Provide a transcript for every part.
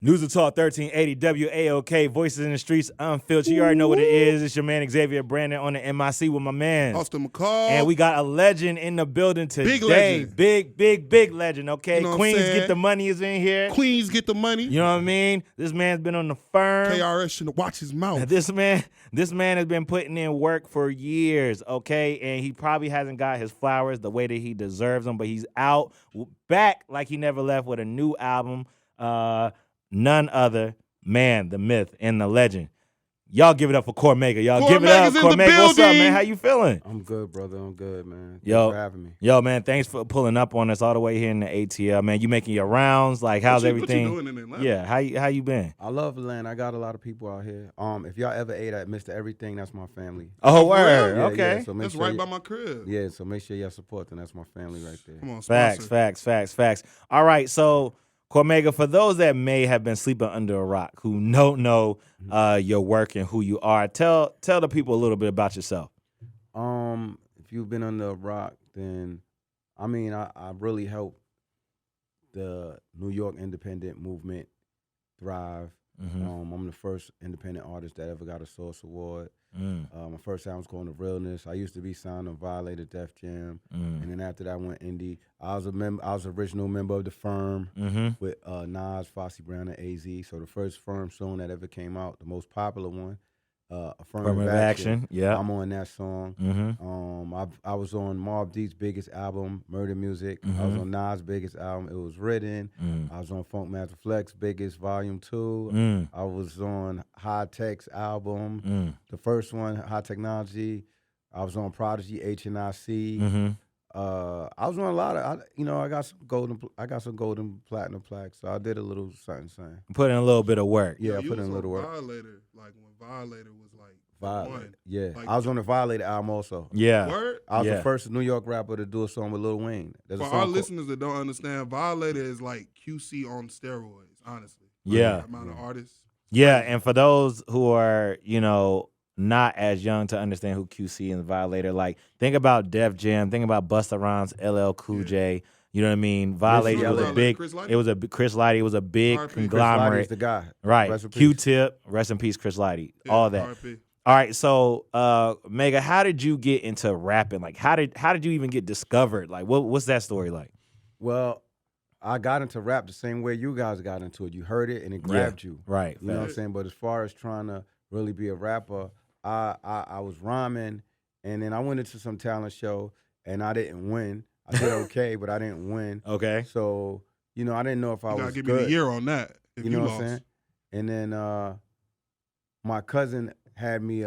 News of Talk 1380 WAOK, Voices in the Streets Unfiltered. You already know what it is. It's your man Xavier Brandon on the MIC with my man. Austin McCall. And we got a legend in the building today. Big legend. Big legend, okay? You know what I'm Queens saying? Get the Money is in here. Queens get the money. You know what I mean? This man's been on the firm. KRS should watch his mouth. This man has been putting in work for years, okay? And he probably hasn't got his flowers the way that he deserves them, but he's out back like he never left with a new album. None other, man, the myth and the legend. Y'all give it up for Cormega. Y'all give it up. Cormega, what's up, man? How you feeling? I'm good, brother. I'm good, man. Yo, Thanks for having me. Yo, man, thanks for pulling up on us all the way here in the ATL, man. You making your rounds? Like, how's everything? What you doing in Atlanta? Yeah, how you been? I love Atlanta. I got a lot of people out here. If y'all ever ate at Mr. Everything, that's my family. Oh, word. Yeah, Okay. Yeah, so That's right by my crib. Yeah, so make sure y'all support them. That's my family right there. Come on, sponsor. Facts. All right, so Cormega, for those that may have been sleeping under a rock, who don't know your work and who you are, tell the people a little bit about yourself. If you've been under a rock, then I mean, I really helped the New York independent movement thrive. I'm the first independent artist that ever got a Source Award. My first album was called The Realness. I used to be signed on Violator, Def Jam, and then after that I went indie. I was an original member of the Firm with Nas, Foxy Brown, and AZ. So the first Firm song that ever came out, the most popular one, Affirmative Action. Yeah, I'm on that song. I was on Mobb Deep's biggest album, Murder Music. I was on Nas' biggest album, It Was Written. I was on Funk Master Flex's biggest, Volume 2. I was on High Tech's album, the first one, High Technology. I was on Prodigy, HNIC. I was on a lot of, I got some golden platinum plaques. So I did a little something. Put in a little bit of work. Yeah, I put in a little work. Violator, like when Violator was like Violator. Yeah, like, I was on the Violator album also. Yeah. Word? I was the first New York rapper to do a song with Lil Wayne. For our listeners that don't understand, Violator is like QC on steroids, honestly. Yeah. Like, the amount of artists. Yeah, and for those who are, not as young to understand who QC and Violator, like, think about Def Jam, think about Busta Rhymes, LL Cool J. You know what I mean? Violator was a big. Chris Lighty? It was a Chris Lighty. It was a big R.I.P. conglomerate. Chris Lighty's the guy. Right. Rest in peace. Q-Tip, rest in peace, Chris Lighty. Yeah, all that. R.I.P. All right. So, Mega, how did you get into rapping? Like, how did you even get discovered? Like, what's that story like? Well, I got into rap the same way you guys got into it. You heard it and it grabbed you. Right. You know what I'm saying? But as far as trying to really be a rapper, I was rhyming, and then I went into some talent show, and I didn't win. I did okay, but I didn't win. Okay. So, I didn't know if I was gotta give good. me the year on that. If You know what lost. I'm saying? And then my cousin had me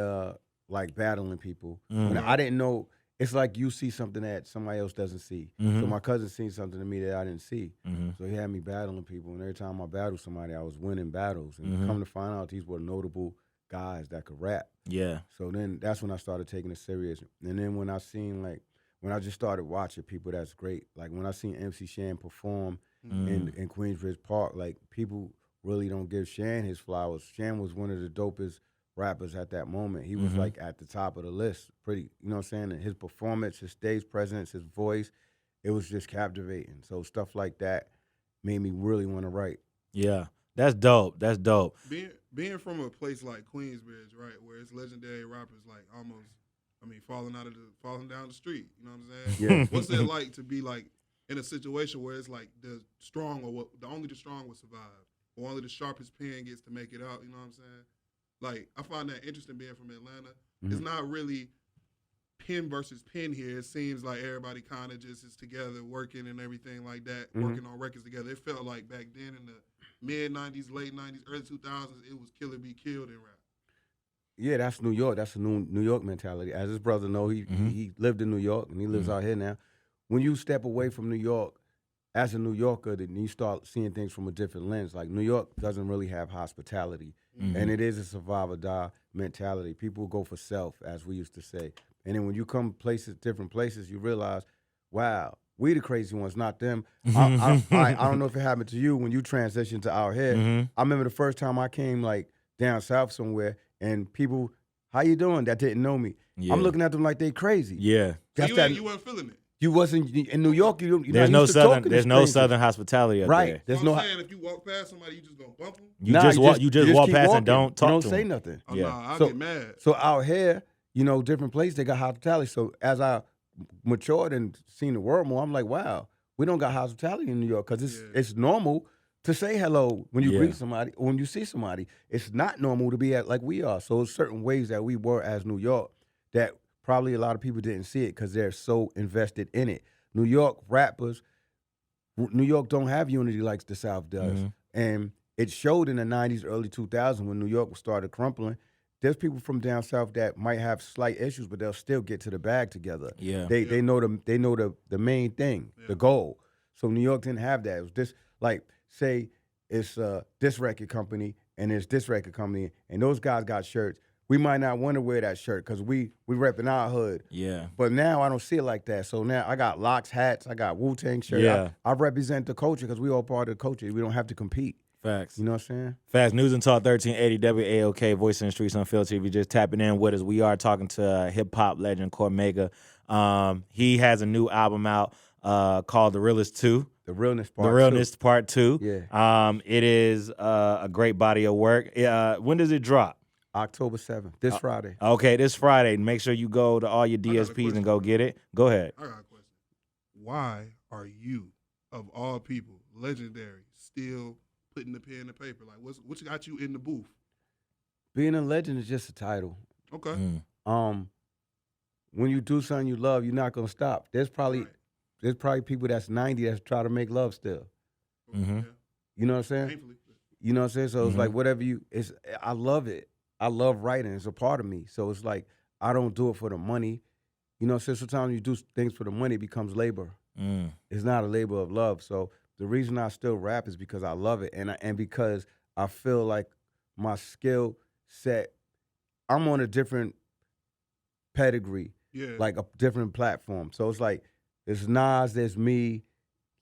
like battling people. And I didn't know. It's like you see something that somebody else doesn't see. So my cousin seen something to me that I didn't see. So he had me battling people, and every time I battled somebody, I was winning battles. And come to find out, these were notable guys that could rap. Yeah. So then that's when I started taking it serious. And then when I just started watching people that's great, like when I seen MC Shan perform in Queensbridge Park, like people really don't give Shan his flowers. Shan was one of the dopest rappers at that moment. He was like at the top of the list, pretty, you know what I'm saying? And his performance, his stage presence, his voice, it was just captivating. So stuff like that made me really want to write. Yeah. That's dope. Being from a place like Queensbridge, right, where it's legendary rappers like almost, falling down the street. You know what I'm saying? Yeah. What's it like to be like in a situation where it's like the only the strong will survive, or only the sharpest pen gets to make it out? You know what I'm saying? Like, I find that interesting being from Atlanta. It's not really pen versus pen here. It seems like everybody kind of just is together working and everything like that, working on records together. It felt like back then in the mid-'90s, late '90s, early 2000s, it was kill or be killed in rap. Yeah, that's New York. That's a New York mentality. As his brother know, he lived in New York and he lives out here now. When you step away from New York, as a New Yorker, then you start seeing things from a different lens. Like, New York doesn't really have hospitality, and it is a survive or die mentality. People go for self, as we used to say. And then when you come different places, you realize, wow, we the crazy ones, not them. I don't know if it happened to you when you transitioned to out here. I remember the first time I came like down south somewhere, and people, how you doing, that didn't know me. Yeah. I'm looking at them like they crazy. Yeah. So you weren't feeling it? You wasn't in New York. You're There's not no used to southern. talking to There's no strangers. southern hospitality up Right. there. There's I'm no. saying if you walk past somebody, you just gonna bump them. You Nah, just walk. You just walk keep past walking. and don't talk You don't to say them. nothing. Oh, Yeah. nah, I'll So- get mad. So out here, different places they got hospitality. So as I matured and seen the world more, I'm like, wow, we don't got hospitality in New York because it's normal to say hello when you greet somebody or when you see somebody. It's not normal to be at like we are. So there's certain ways that we were as New York that probably a lot of people didn't see it because they're so invested in it. New York rappers, New York don't have unity like the South does. And it showed in the 90s, early 2000s when New York started crumpling. There's people from down south that might have slight issues, but they'll still get to the bag together. Yeah. They know the main thing, the goal. So New York didn't have that. It was just like, say it's this record company and it's this record company, and those guys got shirts. We might not want to wear that shirt because we repping our hood. Yeah. But now I don't see it like that. So now I got Locks hats, I got Wu-Tang shirts. Yeah. I represent the culture because we all part of the culture. We don't have to compete. Facts. You know what I'm saying? Facts. News and Talk 1380 WAOK, Voice in the Streets Unfiltered. If you're just tapping in with us, we are talking to hip hop legend Cormega. He has a new album out called The Realest 2. The Realness Part 2. The Realness Part 2. Yeah. It is a great body of work. When does it drop? October 7th, this Friday. Okay, this Friday. Make sure you go to all your DSPs and go get it. Go ahead. I got a question. Why are you, of all people, legendary, still putting the pen to paper? Like, what's got you in the booth? Being a legend is just a title. Okay. When you do something you love, you're not gonna stop. There's probably people that's 90 that's try to make love still. Yeah. You know what I'm saying? Painfully. You know what I'm saying? So it's like whatever I love it. I love writing. It's a part of me. So it's like I don't do it for the money. You know what I'm saying? Sometimes you do things for the money, it becomes labor. It's not a labor of love. So the reason I still rap is because I love it and because I feel like my skill set, I'm on a different pedigree, like a different platform. So it's like there's Nas, there's me,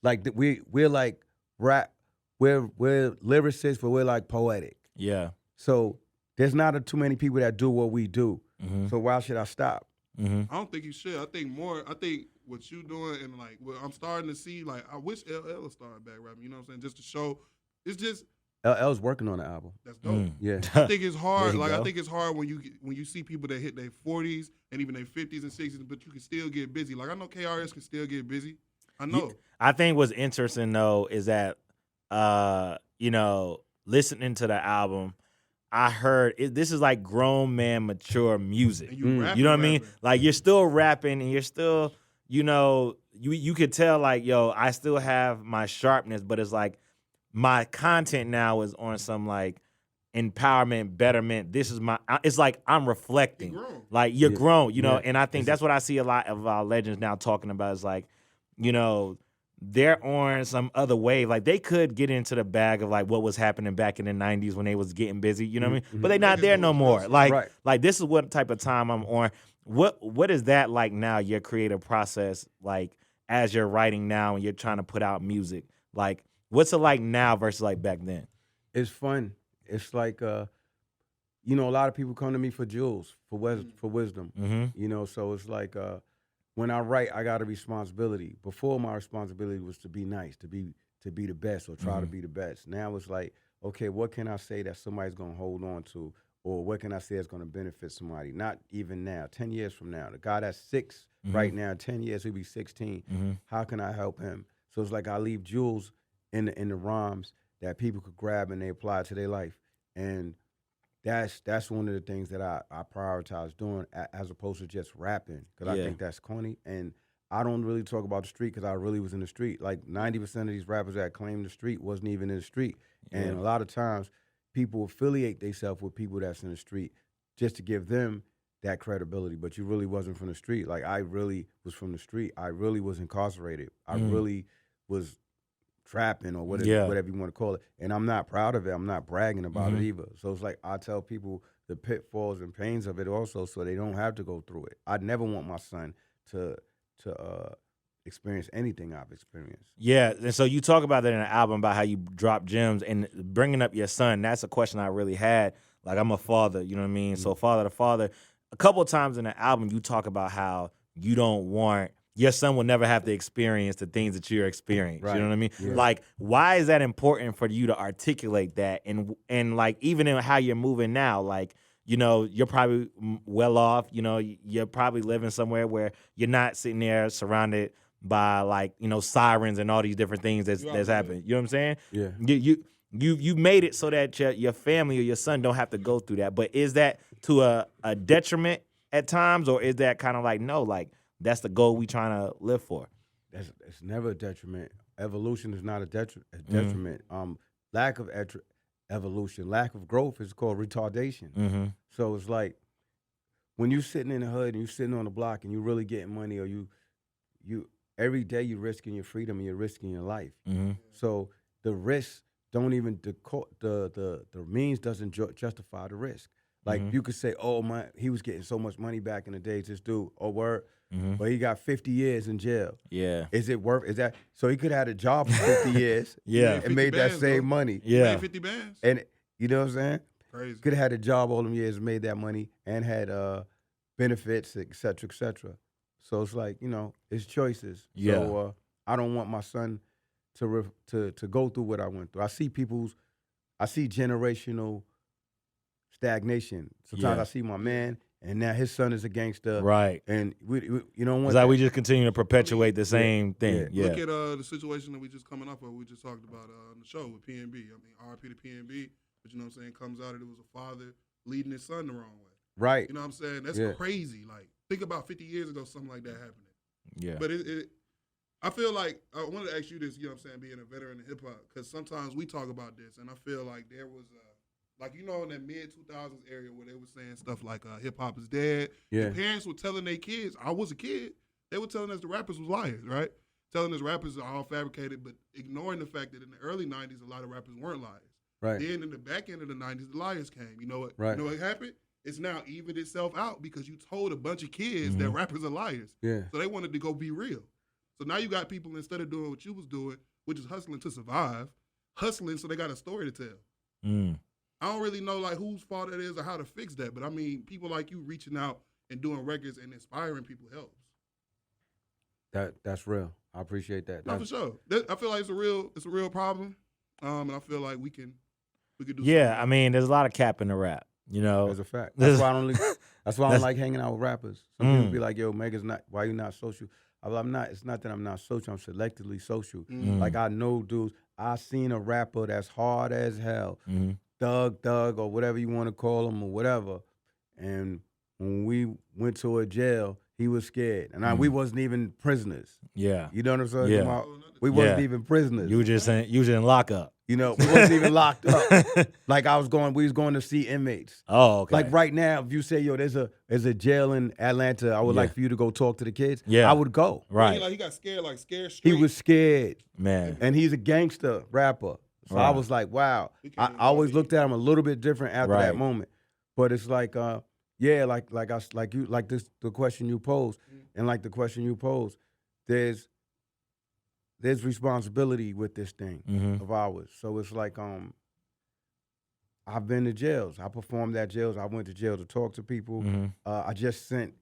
like we're like rap, we're lyricists, but we're like poetic. Yeah. So there's not too many people that do what we do. So why should I stop? I don't think you should. I think what you doing and like what I'm starting to see, like I wish LL would start back rapping, you know what I'm saying? Just to show it's just LL's working on the album. that's dope. Yeah. I think it's hard. There you Like go. I think it's hard when you see people that hit their 40s and even their 50s and 60s, but you can still get busy. Like I know KRS can still get busy. I know. I think what's interesting though is that listening to the album, I heard this is like grown man mature music. And you rapping, You know what I mean? rapping. Like you're still rapping and you're still, you could tell like, yo, I still have my sharpness, but it's like my content now is on some like empowerment, betterment. This is it's like I'm reflecting. You grown. Like you're grown, Yeah. and I think that's what I see a lot of our legends now talking about is like, they're on some other wave. Like they could get into the bag of like what was happening back in the 90s when they was getting busy, you know what I mean? But they not there no more. Like this is what type of time I'm on. What is that like now, your creative process, like as you're writing now and you're trying to put out music? Like what's it like now versus like back then? It's fun. It's like a lot of people come to me for jewels, for wisdom. So it's like when I write, I got a responsibility. Before, my responsibility was to be nice, to be the best or try to be the best. Now it's like, okay, what can I say that somebody's gonna hold on to, or what can I say that's gonna benefit somebody? Not even now, 10 years from now. The guy that's 6 right now, 10 years he'll be 16. How can I help him? So it's like I leave jewels in the rhymes that people could grab and they apply to their life, and that's one of the things that I prioritize doing as opposed to just rapping, because I think that's corny. And I don't really talk about the street because I really was in the street. Like 90% of these rappers that claim the street wasn't even in the street. And a lot of times people affiliate themselves with people that's in the street just to give them that credibility. But you really wasn't from the street. Like I really was from the street. I really was incarcerated. I really was trapping or whatever you want to call it. And I'm not proud of it. I'm not bragging about it either. So it's like I tell people the pitfalls and pains of it also so they don't have to go through it. I'd never want my son to experience anything I've experienced. Yeah, and so you talk about that in the album about how you drop gems and bringing up your son. That's a question I really had. Like I'm a father, you know what I mean? So father to father, a couple of times in the album you talk about how you your son will never have to experience the things that you're experiencing. Right. You know what I mean? Yeah. Like, why is that important for you to articulate that? And like, even in how you're moving now, like, you know, you're probably well off. You know, you're probably living somewhere where you're not sitting there surrounded by, like, you know, sirens and all these different things that's happening. You know what I'm saying? Yeah. You made it so that your family or your son don't have to go through that. But is that to a detriment at times, or is that kind of like, no, like, that's the goal we trying to live for? It's never a detriment. Evolution is not a detriment. Lack of evolution, lack of growth is called retardation. So it's like when you sitting in the hood and you sitting on the block and you really getting money, or you every day you're risking your freedom and you're risking your life. So the risk don't even the means doesn't justify the risk. Like you could say, oh he was getting so much money back in the days, this dude, oh word, but he got 50 years in jail. Yeah. Is it worth? Is that so? He could have had a job for 50 years. Yeah. And made that same money. Yeah. Made 50 bands. And you know what I'm saying? Crazy. Could have had a job all them years, made that money, and had benefits, et cetera, et cetera. So it's like, you know, it's choices. Yeah. So I don't want my son to go through what I went through. I see generational stagnation. Sometimes I see my man, and now his son is a gangster. Right. And we you don't want It's like we just continue to perpetuate the same thing. Yeah. Look at the situation that we just coming up with. We just talked about on the show with PNB. I mean, RP to PNB, but you know what I'm saying, comes out that it was a father leading his son the wrong way. Right. You know what I'm saying? That's crazy. Like, think about 50 years ago, something like that happening. Yeah. But I feel like, I wanted to ask you this, you know what I'm saying, being a veteran in hip-hop, because sometimes we talk about this, and I feel like there was, like, you know, in that mid-2000s area where they were saying stuff like hip-hop is dead, the parents were telling their kids, I was a kid, they were telling us the rappers was liars, right? Telling us rappers are all fabricated, but ignoring the fact that in the early 90s, a lot of rappers weren't liars. Right. Then in the back end of the 90s, the liars came. You know what? Right. You know what happened? It's now evened itself out because you told a bunch of kids that rappers are liars. Yeah. So they wanted to go be real. So now you got people, instead of doing what you was doing, which is hustling to survive, hustling so they got a story to tell. I don't really know like whose fault it is or how to fix that, but I mean, people like you reaching out and doing records and inspiring people helps. That's real. I appreciate that. No, for sure. I feel like it's a real problem, and I feel like we can do. Yeah, I mean, there's a lot of cap in the rap. You know, that's a fact. That's why I don't like hanging out with rappers. Some people be like, "Yo, Mega's not. Why you not social?" I'm not. It's not that I'm not social. I'm selectively social. Like I know dudes. I seen a rapper that's hard as hell, Doug, or whatever you want to call him, or whatever. And when we went to a jail, he was scared, and we wasn't even prisoners. Yeah, you know what I'm saying? Yeah. We wasn't even prisoners. You were just in lockup. You know, we wasn't even locked up. Like we was going to see inmates. Oh, okay. Like right now, if you say, yo, there's a jail in Atlanta, I would like for you to go talk to the kids. Yeah. I would go. Right. He got scared, scared straight. He was scared. Man. And he's a gangster rapper. So I was like, wow. I always looked at him a little bit different after that moment. But it's like, the question you posed, and like the question you posed, there's responsibility with this thing of ours. So it's like, I've been to jails. I performed at jails. I went to jail to talk to people. I just sent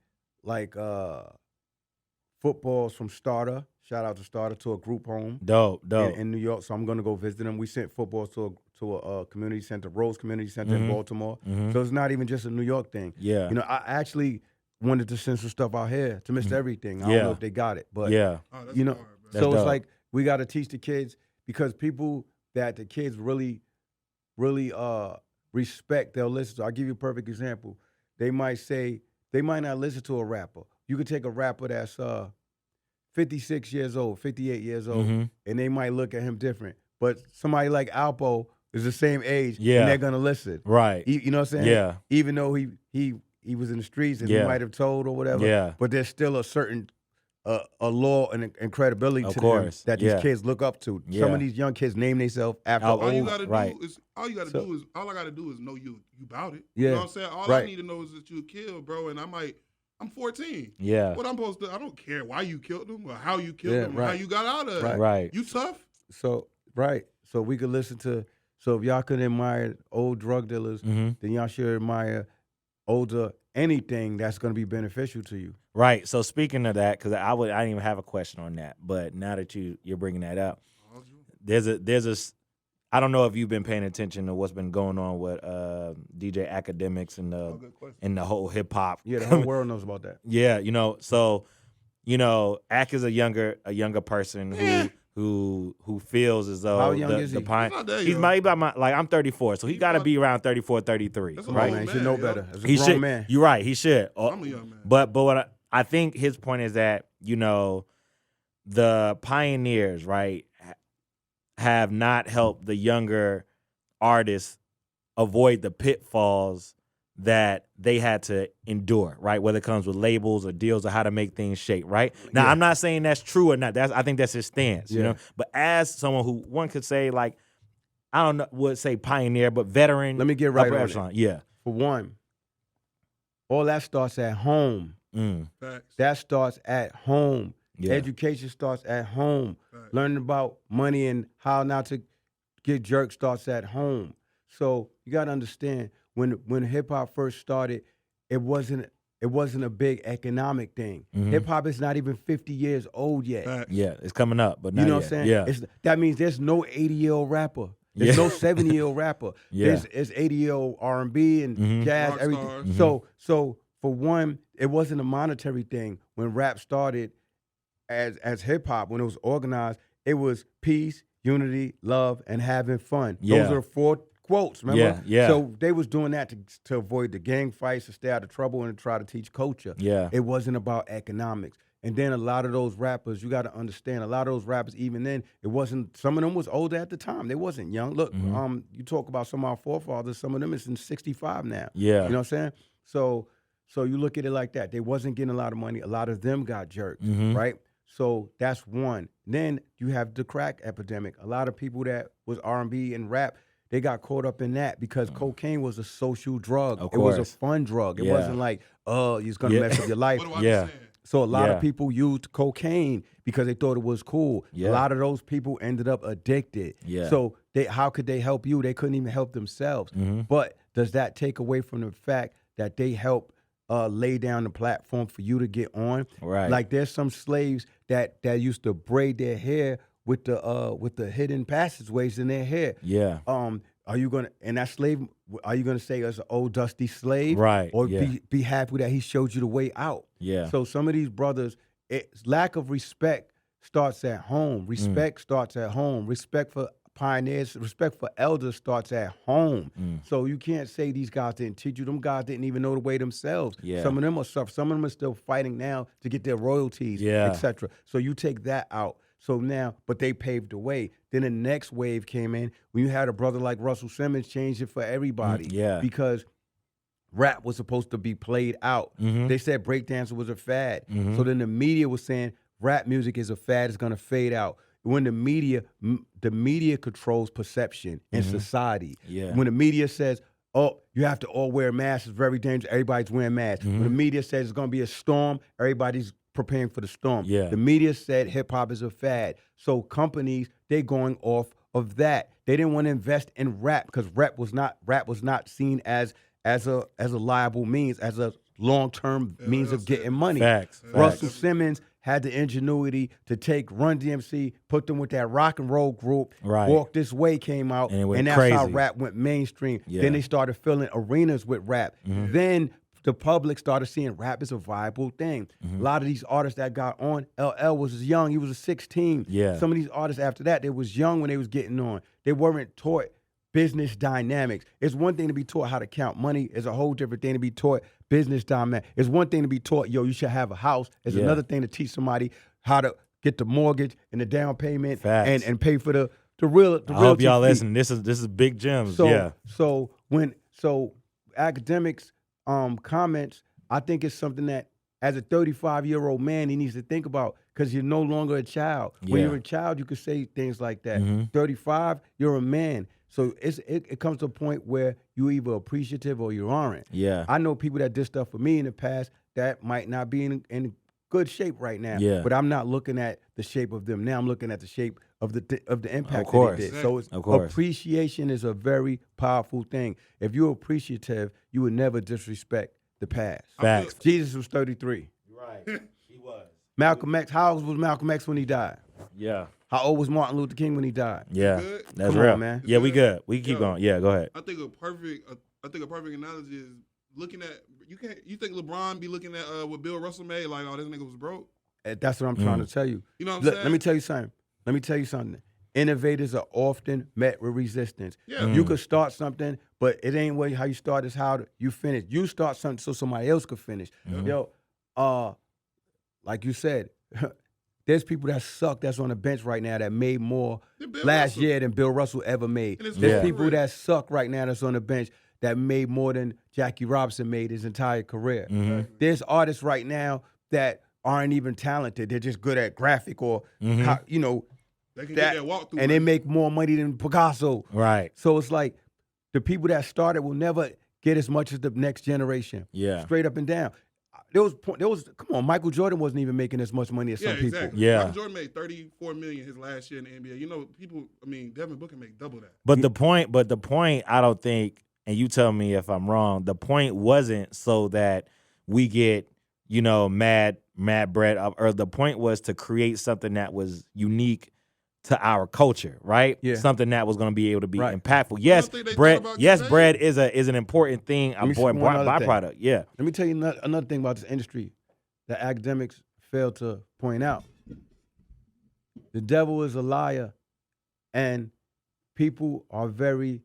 footballs from Starter. Shout out to Starter, to a group home. Dope. In New York. So I'm gonna go visit them. We sent footballs to a community center, Rose Community Center in Baltimore. So it's not even just a New York thing. Yeah. You know, I actually wanted to send some stuff out here to Mr. Everything. I don't know if they got it, but you know. Hard, So it's like we got to teach the kids, because people that the kids really respect, they'll listen to. I'll give you a perfect example. They might not listen to a rapper. You could take a rapper that's 56 years old, 58 years old, and they might look at him different. But somebody like Alpo is the same age, and they're gonna listen. Right. You know what I'm saying? Yeah. Even though he was in the streets and he might have told or whatever. Yeah. But there's still a certain a law and credibility to them that these kids look up to. Some of these young kids name themselves after all old. you gotta do is all I gotta do is know you about it. Yeah. You know what I'm saying? All I need to know is that you killed, bro, and I'm 14. Yeah. What I'm supposed to, I don't care why you killed them or how you killed them or how you got out of it. Right. You tough? So we could listen to, so if y'all could admire old drug dealers, then y'all should admire older anything that's going to be beneficial to you. Right. So speaking of that, because I didn't even have a question on that, but now that you're bringing that up, there's a I don't know if you've been paying attention to what's been going on with DJ Academics and the whole hip hop. Yeah, the whole world knows about that. Yeah, so Ak is a younger person who feels as though How young is he? He's not that he's young. about I'm 34, so he got to be around 34, 33, That's a right? old Man, he man, should know yo. better. As a He grown should. man. You're right. He should. I'm a young man. But what I think his point is that the pioneers, right, have not helped the younger artists avoid the pitfalls that they had to endure, right? Whether it comes with labels or deals or how to make things shake, right? Now, I'm not saying that's true or not. I think that's his stance, you know? But as someone who one could say, like, I don't know, would say pioneer, but veteran. Let me get right upper on echelon. it. Yeah. For one, all that starts at home. Facts. That starts at home. Yeah. Education starts at home. Facts. Learning about money and how not to get jerked starts at home. So you got to understand, when hip hop first started, it wasn't a big economic thing. Hip hop is not even 50 years old yet. Facts. Yeah, it's coming up, but not You know what yet. I'm saying? Yeah. That means there's no 80-year-old rapper. There's no 70-year-old rapper. Yeah. There's 80-year-old R&B and jazz, Rock everything. stars. So for one, it wasn't a monetary thing. When rap started as hip hop, when it was organized, it was peace, unity, love, and having fun. Yeah. Those are 4 quotes, remember? Yeah. So they was doing that to avoid the gang fights, to stay out of trouble, and to try to teach culture. Yeah. It wasn't about economics. And then a lot of those rappers, you got to understand, a lot of those rappers, even then, it wasn't, some of them was older at the time. They wasn't young. Look, you talk about some of our forefathers, some of them is in 65 now. Yeah. You know what I'm saying? So you look at it like that. They wasn't getting a lot of money. A lot of them got jerked, right? So that's one. Then you have the crack epidemic. A lot of people that was R&B and rap, they got caught up in that because cocaine was a social drug. Of It was a course. fun drug. It Yeah. wasn't like, you're going to mess up your life. What do I Yeah. understand? So a lot Yeah. of people used cocaine because they thought it was cool. Yeah. A lot of those people ended up addicted. Yeah. So how could they help you? They couldn't even help themselves. But does that take away from the fact that they help lay down the platform for you to get on? Right. Like there's some slaves that used to braid their hair with the hidden passageways in their hair. Yeah. Are you gonna say as an old dusty slave? Right, Or yeah. be happy that he showed you the way out? Yeah. So some of these brothers, lack of respect starts at home. Respect starts at home. Respect for pioneers, respect for elders starts at home. So you can't say these guys didn't teach you. Them guys didn't even know the way themselves. Yeah. Some of them are suffering. Some of them are still fighting now to get their royalties, Yeah. etc. So you take that out. So now, but they paved the way. Then the next wave came in when you had a brother like Russell Simmons change it for everybody. Yeah. Because rap was supposed to be played out. They said breakdancing was a fad. So then the media was saying rap music is a fad, it's gonna fade out. When the media controls perception in society. Yeah. When the media says, oh, you have to all wear masks, it's very dangerous, everybody's wearing masks. When the media says it's gonna be a storm, everybody's preparing for the storm. Yeah. The media said hip hop is a fad. So companies, they're going off of that. They didn't want to invest in rap because rap was not seen as a liable means, as a long-term means of getting money. Facts. Russell Simmons had the ingenuity to take Run DMC, put them with that rock and roll group. Right. Walk This Way came out, And it went that's how crazy. rap went mainstream. Yeah. Then they started filling arenas with rap. Then the public started seeing rap as a viable thing. A lot of these artists that got on, LL was young, he was 16. Yeah. Some of these artists after that, they was young when they was getting on. They weren't taught business dynamics. It's one thing to be taught how to count money. It's a whole different thing to be taught business dynamics. It's one thing to be taught, you should have a house. It's Yeah. another thing to teach somebody how to get the mortgage and the down payment Facts. and pay for the real. I hope y'all fee. listen. This is big gems. So yeah. so academics comments, I think it's something that as a 35-year-old man he needs to think about because you're no longer a child. When Yeah. you're a child, you could say things like that. Mhm. 35, you're a man. So it comes to a point where you're either appreciative or you aren't. Yeah. I know people that did stuff for me in the past that might not be in good shape right now. Yeah. But I'm not looking at the shape of them now. I'm looking at the shape of the impact Of course. that they did. So it's, Of course. appreciation is a very powerful thing. If you're appreciative, you would never disrespect the past. Facts. Jesus was 33. Right. He was. Malcolm X, how old was Malcolm X when he died? Yeah. How old was Martin Luther King when he died? Yeah. good? That's Come real. on, man. Yeah, we good? good. We can keep Yo. going. Yeah, go ahead. I think a perfect analogy is looking at you think LeBron be looking at what Bill Russell made like, oh, this nigga was broke. That's what I'm trying to tell you. You know what I'm Look, saying? let me tell you something. Innovators are often met with resistance. Yeah. You could start something, but it ain't how you start, it's how you finish. You start something so somebody else could finish. Yo, like you said, there's people that suck that's on the bench right now that made more Bill last Russell. year than Bill Russell ever made. And it's There's Yeah. people that suck right now that's on the bench that made more than Jackie Robinson made his entire career. There's artists right now that aren't even talented. They're just good at graphic or, you know, They can that, get that walk through. and they make more money than Picasso. Right. So it's like the people that started will never get as much as the next generation. Yeah. Straight up and down. There was come on, Michael Jordan wasn't even making as much money as Yeah, some people. exactly. Yeah. Michael Jordan made $34 million his last year in the NBA. You know, Devin Booker made double that. But the point, I don't think, and you tell me if I'm wrong, the point wasn't so that we get, you know, mad bread up, or the point was to create something that was unique to our culture, right? Yeah. Something that was going to be able to be Right. impactful. Yes, think they bread. thought about Yes, getting bread is an important thing, a me see important one other thing. byproduct. Yeah. Let me tell you another thing about this industry that academics fail to point out. The devil is a liar, and people are very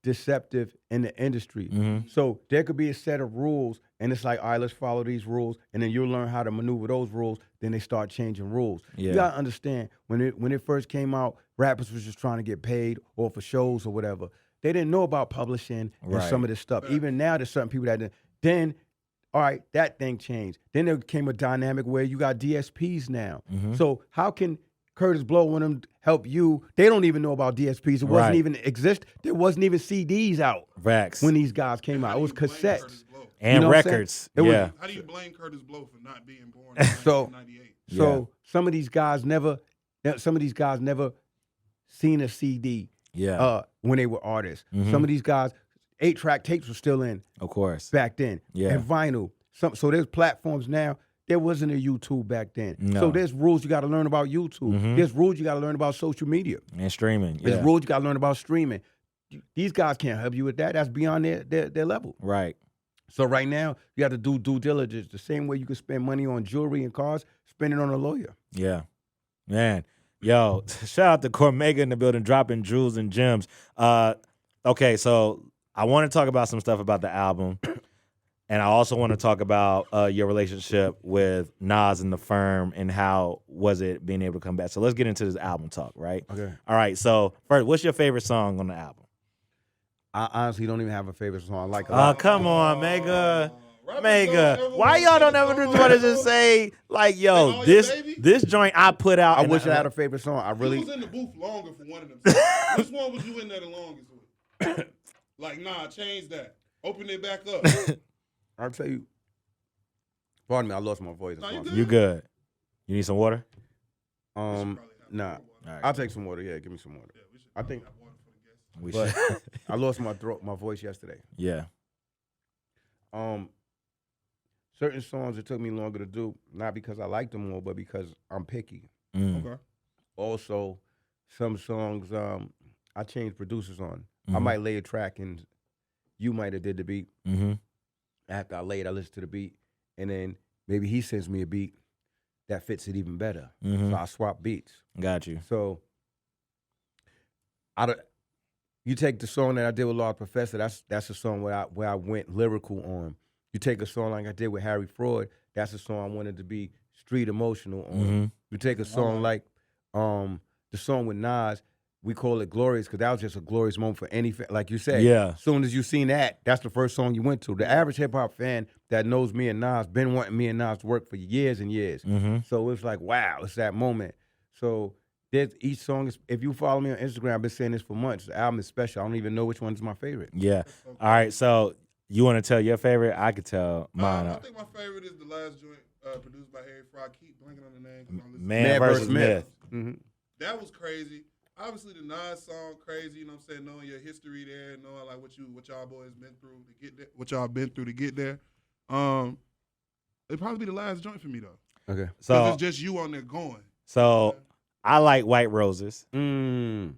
deceptive in the industry. So there could be a set of rules, and it's like, all right, let's follow these rules, and then you'll learn how to maneuver those rules. Then they start changing rules. Yeah. You gotta understand, when it first came out, rappers was just trying to get paid or for shows or whatever. They didn't know about publishing and Right. some of this stuff. Even now, there's certain people that didn't. Then, all right, that thing changed. Then there came a dynamic where you got DSPs now. So how can Curtis Blow want them to help you? They don't even know about DSPs. It wasn't Right. even exist. There wasn't even CDs out Facts. when these guys came out. How It was do you blame cassettes. Curtis Blow? And You know what I'm saying? records. It was- Yeah. How do you blame Curtis Blow for not being born in So- 1998? So some of these guys never seen a CD Yeah. when they were artists. Mhm. Some of these guys, 8-track tapes were still in Of course. back then. Yeah. And vinyl. So there's platforms now. There wasn't a YouTube back then. No. So there's rules you got to learn about YouTube. Mhm. There's rules you got to learn about social media. And streaming. There's Yeah. rules you got to learn about streaming. These guys can't help you with that. That's beyond their level. Right. So right now, you have to do due diligence. The same way you can spend money on jewelry and cars, spend it on a lawyer. Yeah. Man. Yo, shout out to Cormega in the building, dropping jewels and gems. Okay, so I want to talk about some stuff about the album. And I also want to talk about your relationship with Nas and The Firm and how was it being able to come back. So let's get into this album talk, right? Okay. All right, so first, what's your favorite song on the album? I honestly don't even have a favorite song. I like a Oh, lot. come on, Mega. Rappers Mega. don't ever Why want y'all don't to ever song just want to like just that. say, like, They yo, all your this baby? this joint I put out. I and wish I had a favorite song. I He really. was in the booth longer for one of them. songs. Which one was you in there the longest with? Like, nah, change that. Open it back up. I'll tell you. Pardon me, I lost my voice. No, you You good? You need some water? Nah. All right. I'll take some water. Yeah, give me some water. Yeah, we should I think- have water for the guests. We But should. I lost my voice yesterday. Yeah. Certain songs it took me longer to do, not because I like them more, but because I'm picky. Mm. Okay. Also, some songs I changed producers on. I Mhm. might lay a track and you might have did the beat. Mm-hmm. After I lay it, I listen to the beat, and then maybe he sends me a beat that fits it even better. Mhm. So I swap beats. Got you. So you take the song that I did with Large Professor, that's a song where I went lyrical on. You take a song like I did with Harry Fraud, that's a song I wanted to be street emotional on. Mhm. You take a song like the song with Nas, we call it Glorious because that was just a glorious moment for any fan. Like you said, Yeah. as soon as you seen that, that's the first song you went to. The average hip hop fan that knows me and Nas been wanting me and Nas to work for years and years. Mm-hmm. So it's like, wow, it's that moment. So there's each song is, if you follow me on Instagram, I've been saying this for months. The album is special. I don't even know which one's my favorite. Yeah. All right. So you want to tell your favorite? I could tell mine. I think my favorite is the last joint produced by Harry Fraud. I keep blanking on the name. 'Cause I'm listening. Man versus Myth. Mm-hmm. That was crazy. Obviously, the Nas song crazy. You know what I'm saying? Knowing your history there, knowing like what y'all boys been through to get there, what y'all been through to get there. It'd probably be the last joint for me though. Okay. So So it's just you on there going. so I like White Roses, Mm.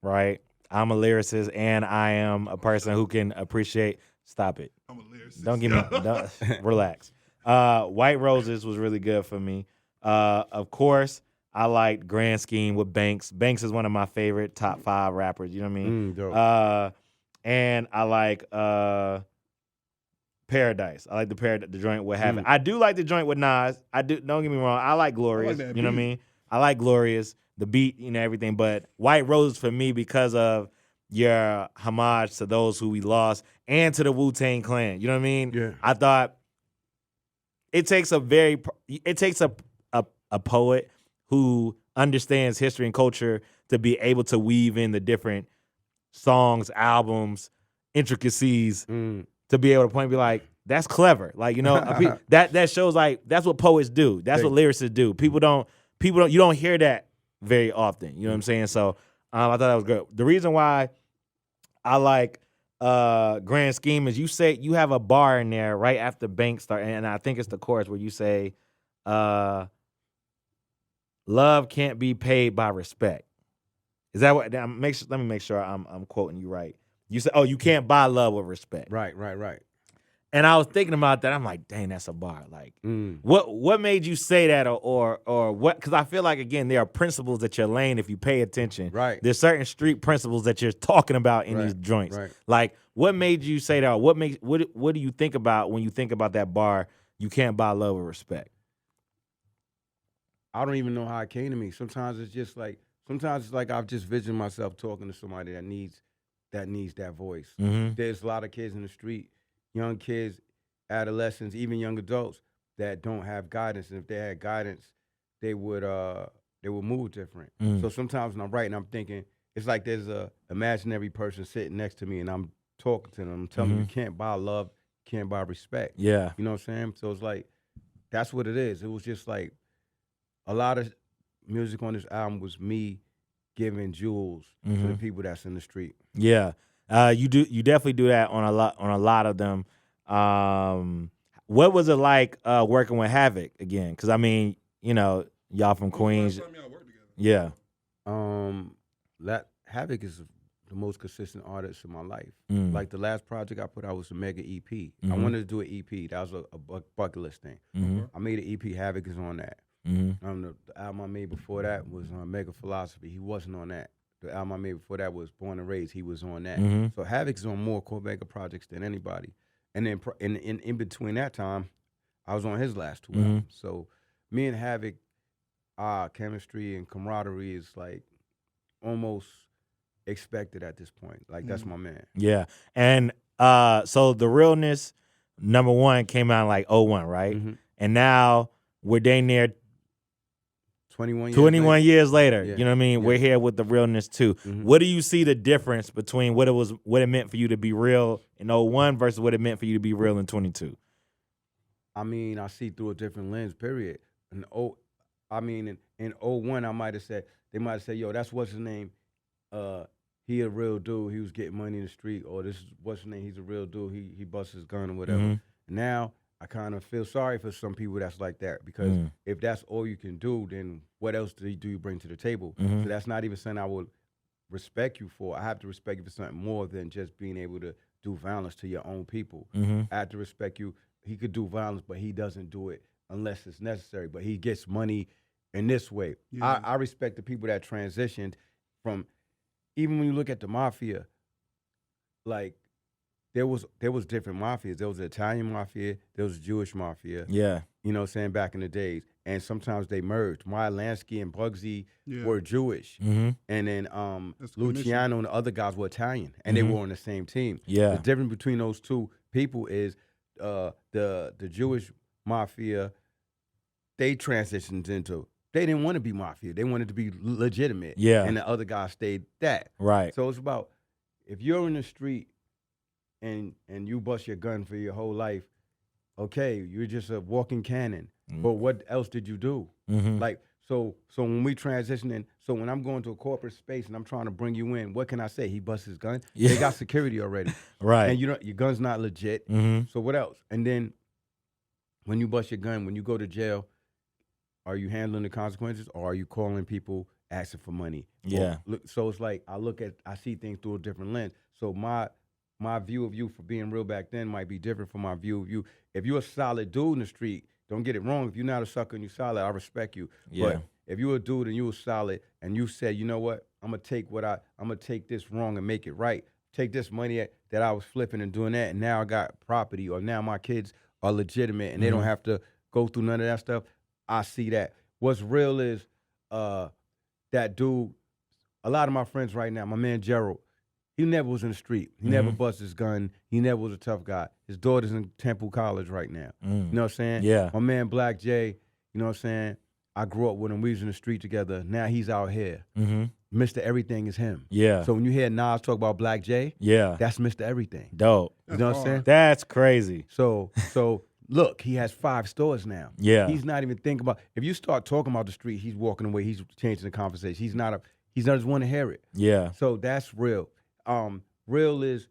right? I'm a lyricist and I am a person who can appreciate. Stop it. I'm a lyricist. Don't give me. Don't, relax. White Roses was really good for me. Of course, I liked Grand Scheme with Banks. Banks is one of my favorite top 5 rappers. You know what I mean? Dope. And I like Paradise. I like the joint with Havoc. Mm. I do like the joint with Nas. I do. Don't get me wrong. I like Glorious. that You know what I beat. mean? I like Glorious, the beat, everything. But White Roses for me because of your homage to those who we lost and to the Wu-Tang Clan. You know what I mean? Yeah. I thought it takes a poet who understands history and culture to be able to weave in the different songs, albums, intricacies to be able to point and be like, that's clever. Like, that shows like that's what poets do. That's what lyricists do. People don't you don't hear that very often. You know what I'm saying? So I thought that was good. The reason why I like Grand Scheme is you have a bar in there right after Banks start, and I think it's the chorus where you say, love can't be paid by respect. Is that what? Let me make sure I'm quoting you right. You said, oh, you can't buy love with respect. Right. And I was thinking about that. I'm like, dang, that's a bar. Like, what made you say that, or what? Because I feel like again, there are principles that you're laying if you pay attention. Right. There's certain street principles that you're talking about in these joints. Right. Like, what made you say that? Or what do you think about when you think about that bar? You can't buy love with respect. I don't even know how it came to me. Sometimes it's like I've just visioned myself talking to somebody that needs that voice. Mm-hmm. There's a lot of kids in the street, young kids, adolescents, even young adults that don't have guidance. And if they had guidance, they would move different. So sometimes when I'm writing, I'm thinking it's like there's a imaginary person sitting next to me, and I'm talking to them. I'm telling them you can't buy love, you can't buy respect. Yeah. You know what I'm saying? So it's like that's what it is. It was just like a lot of music on this album was me giving jewels to the people that's in the street. Yeah. You definitely do that on a lot of them. What was it like working with Havoc again? Because I mean, y'all from Queens. First time y'all worked together. Yeah. Havoc is the most consistent artist in my life. Like the last project I put out was a mega EP. I wanted to do an EP. That was a bucket list thing. I made an EP. Havoc is on that. The album I made before that was Mega Philosophy. He wasn't on that. The album I made before that was Born and Raised. He was on that. So Havoc's on more Cormega projects than anybody. And then in between that time, I was on his last 2 albums. So me and Havoc, chemistry and camaraderie is like almost expected at this point. Like that's my man. Yeah. And so The Realness, #1 came out in like 01, right? And now we're dang near 21 years later. Yeah. You know what I mean? Yeah. We're here with The Realness too. What do you see the difference between what it meant for you to be real in 01 versus what it meant for you to be real in 22? I mean, I see through a different lens, period. In 01, they might have said, yo, that's what's his name. He a real dude. He was getting money in the street. Or this is what's his name. He's a real dude. He busts his gun or whatever. Now I kind of feel sorry for some people that's like that because if that's all you can do, then what else do you bring to the table? So that's not even something I would respect you for. I have to respect you for something more than just being able to do violence to your own people. I have to respect you. He could do violence, but he doesn't do it unless it's necessary. But he gets money in this way. Yeah. I respect the people that transitioned from, even when you look at the mafia, like, there was different mafias. There was the Italian mafia. There was the Jewish mafia. Yeah. You know what I'm saying? Back in the days. And sometimes they merged. Maya Lansky and Bugsy were Jewish. And then Luciano and the other guys were Italian. And they were on the same team. Yeah. The difference between those two people is the Jewish mafia, they transitioned into, they didn't want to be mafia. They wanted to be legitimate. Yeah. And the other guys stayed that. Right. So it's about, if you're in the street and you bust your gun for your whole life, okay, you're just a walking cannon. But what else did you do? Like, so when we transition in, so when I'm going to a corporate space and I'm trying to bring you in, what can I say? He busts his gun? Yeah. They got security already. Right. And your gun's not legit. So what else? And then when you bust your gun, when you go to jail, are you handling the consequences or are you calling people asking for money? Yeah. So it's like I see things through a different lens. So my view of you for being real back then might be different from my view of you. If you're a solid dude in the street, don't get it wrong. If you're not a sucker and you're solid, I respect you. Yeah. But if you're a dude and you were solid and you said, you know what, I'm gonna take this wrong and make it right. Take this money that I was flipping and doing that, and now I got property, or now my kids are legitimate and they don't have to go through none of that stuff. I see that. What's real is that dude, a lot of my friends right now, my man Gerald, he never was in the street. He never busted his gun. He never was a tough guy. His daughter's in Temple College right now. You know what I'm saying? Yeah. My man Black J, you know what I'm saying? I grew up with him. We was in the street together. Now he's out here. Mr. Everything is him. Yeah. So when you hear Nas talk about Black J, Yeah. that's Mr. Everything. Dope. You know what I'm saying? That's crazy. So look, he has 5 stores now. Yeah. He's not even thinking about, if you start talking about the street, he's walking away, he's changing the conversation. He's not just want to hear it. Yeah. So that's real. Real is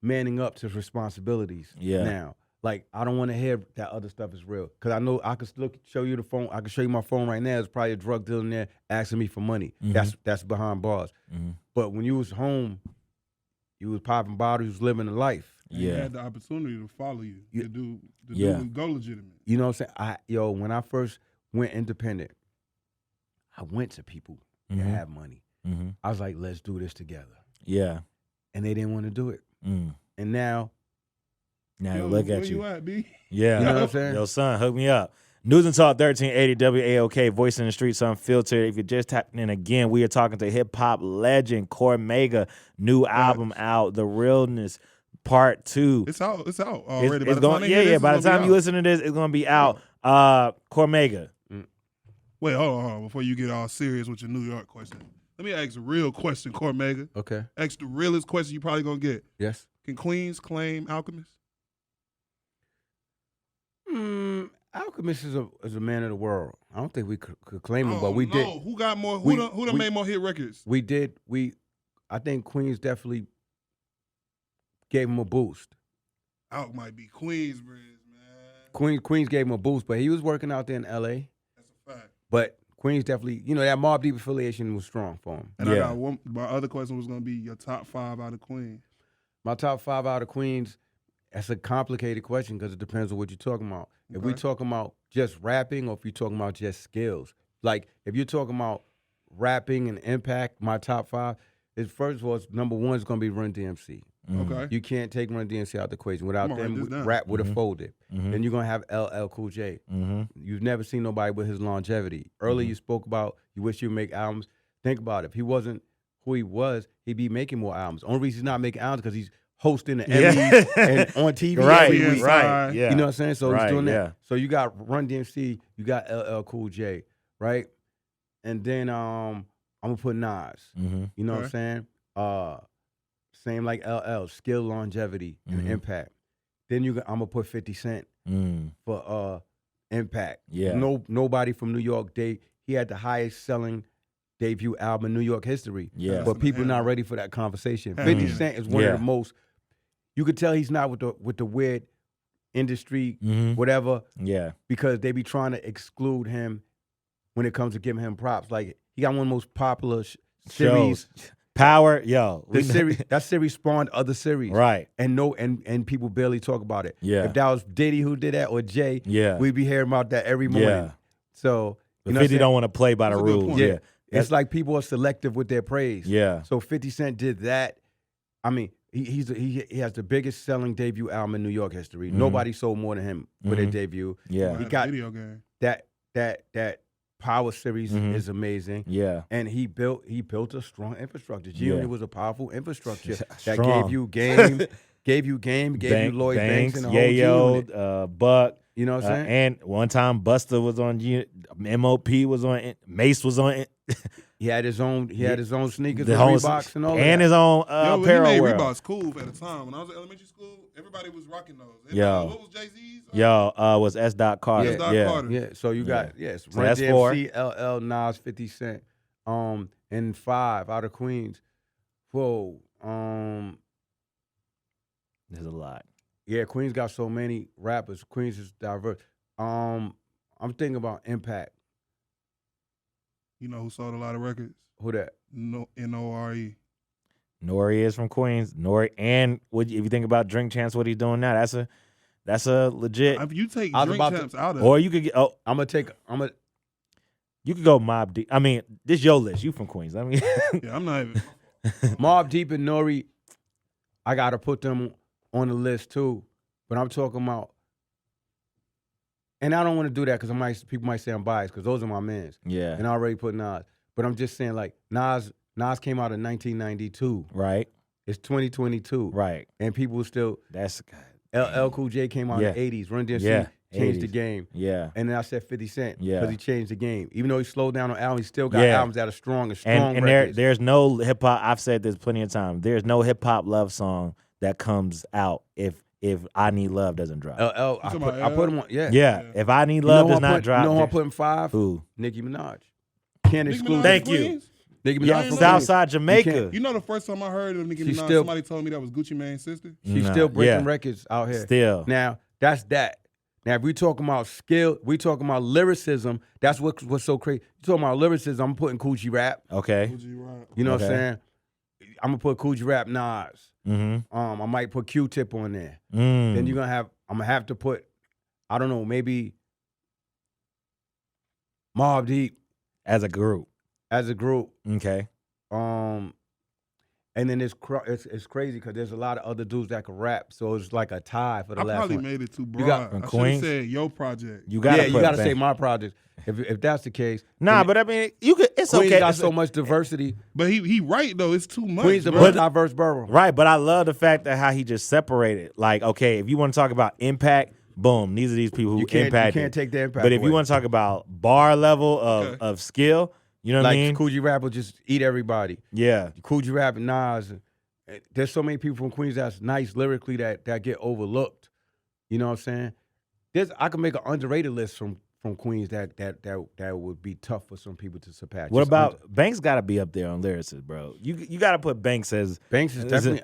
manning up to responsibilities now. Like, I don't want to hear that other stuff is real. Because I know I can show you the phone. I can show you my phone right now. There's probably a drug dealer in there asking me for money. That's behind bars. But when you was home, you was popping bottles, you was living a life. You had the opportunity to follow you. To do go legitimate. You know what I'm saying? When I first went independent, I went to people that have money. I was like, let's do this together. Yeah. And they didn't want to do it. And now look at you. Where you at, B? Yeah. You know what I'm saying? Yo, son, hook me up. News and Talk 1380 WAOK, Voice in the Streets Unfiltered. If you're just tapping in again, we are talking to hip-hop legend Cormega, new album out, The Realness Part 2. It's out already. By the time you listen to this, it's going to be out. Cormega. Wait, hold on. Before you get all serious with your New York question, let me ask a real question, Cormega. Okay. Ask the realest question you probably going to get. Yes. Can Queens claim Alchemist? Alchemist is a man of the world. I don't think we could claim him, but we did. Who got more? Who done made more hit records? We did. I think Queens definitely gave him a boost. Out might be Queensbridge, man. Queens gave him a boost, but he was working out there in L.A. That's a fact. But Queens definitely, that Mobb Deep affiliation was strong for him. And I got one. My other question was going to be your top 5 out of Queens. My top 5 out of Queens. That's a complicated question because it depends on what you're talking about. Okay. If we're talking about just rapping or if you're talking about just skills. Like, if you're talking about rapping and impact, my top 5 is, first of all, number 1 is going to be Run DMC. Okay. You can't take Run DMC out the equation. Without them, down. rap would have folded. Then you're going to have LL Cool J. You've never seen nobody with his longevity. Earlier you spoke about you wish you would make albums. Think about it. If he wasn't who he was, he'd be making more albums. Only reason he's not making albums because he's hosting the Emmys and on TV every week. Right, yeah. You know what I'm saying? So he's doing that. Yeah. So you got Run DMC, you got LL Cool J, right? And then I'm gonna put Nas. You know what I'm saying? Same like LL, skill, longevity, and impact. Then I'm gonna put 50 Cent for impact. Yeah. Nobody from New York. He had the highest selling debut album in New York history. Yeah. But people not ready for that conversation. 50 Cent is one of the most. You could tell he's not with the weird industry, whatever. Yeah. Because they be trying to exclude him when it comes to giving him props. Like, he got one of the most popular series. Power, yo. That series spawned other series. Right. And people barely talk about it. Yeah. If that was Diddy who did that or Jay, yeah, we'd be hearing about that every morning. Yeah. So, but 50 don't want to play by the rules. Yeah. It's like people are selective with their praise. Yeah. So 50 Cent did that. I mean, he has the biggest selling debut album in New York history. Nobody sold more than him for their debut. Yeah. He got video game. That Power series is amazing. Yeah. And he built a strong infrastructure. G-Unit was a powerful infrastructure that Strong. gave you Lloyd Banks and the whole Yayo, Buck. You know what I'm saying? And one time Buster was on MOP was on Mace was on He had his own sneakers, the with whole Reeboks and all and that. his own Yo, apparel he made world. Reeboks cool at the time. When I was in elementary school, everybody was rocking those. Yo. What was Jay-Z's? Was S. Carter. S. Carter. Yeah, so you got So Run that's DMC, LL, Nas, 50 Cent, and 5 out of Queens. Whoa, There's a lot. Yeah, Queens got so many rappers. Queens is diverse. I'm thinking about Impact. You know who sold a lot of records? Who that? No, N-O-R-E. Nori is from Queens. Nori, and if you think about Drink Champs, what he's doing now, that's a legit. If you take I was Drink about to- Champs out of Or it, you could get. You could go Mob Deep. I mean, this your list. You from Queens. I mean, yeah, I'm not even. Mobb Deep and Nori, I gotta put them on the list too. But I'm talking about, and I don't want to do that because people might say I'm biased because those are my mans. yeah. And I already put Nas. But I'm just saying, like, Nas came out in 1992. Right. It's 2022. Right. And people still, That's good. LL Cool J came out in the 80s. Run DMC Yeah, changed the 80s. game. Yeah. And then I said 50 Cent Yeah. because he changed the game. Even though he slowed down on albums, he still got Yeah. albums that are strong And records. there's no hip hop. I've said this plenty of times. There's no hip hop love song that comes out if I Need Love doesn't drop. LL, I talking put about him on, yeah. yeah. If I Need Love does not drop, You know who I put in 5? who? Nicki Minaj. Can't Nicki exclude. Minaj Thank from you. Queens? Nicki Yeah, I Minaj ain't from know Queens. Southside Jamaica. You know the first time I heard of Nicki She's Minaj, still- somebody told me that was Gucci Mane's sister. She's Nah, still breaking yeah. records out here. Still. Now, that's that. Now, if we talking about skill, we talking about lyricism, that's what's so crazy. You talking about lyricism, I'm putting Coogee Rap. Okay. Gucci Rap. You know what I'm Okay. saying? I'm going to put Coogee Rap Nas. Mm-hmm. I might put Q-Tip on there. Mm. Then I'm going to have to put, I don't know, maybe Mobb Deep As a group. as a group. Okay. And then it's crazy because there's a lot of other dudes that can rap, so it's like a tie for the I last probably one. made it too You got- broad. From I should have Queens? said Yo Project. You gotta you put got to Bang. say my project. If that's the case, Nah, then but I mean, you could. It's Queens okay. got so much diversity. But he right though. It's too much. Queens the bro. most diverse borough. Right, but I love the fact that how he just separated. Like, okay, if you want to talk about impact, boom, these are these people who You can't impacted. take the impact. But if away. you want to talk about bar level Okay. of skill, you know what like I mean? Coogee Rap will just eat everybody. Yeah. Coogee Rap and Nas. There's so many people from Queens that's nice lyrically that get overlooked. You know what I'm saying? I can make an underrated list from Queens that would be tough for some people to surpass. What Just about Banks? Got to be up there on lyricists, bro. You got to put Banks as Banks is definitely.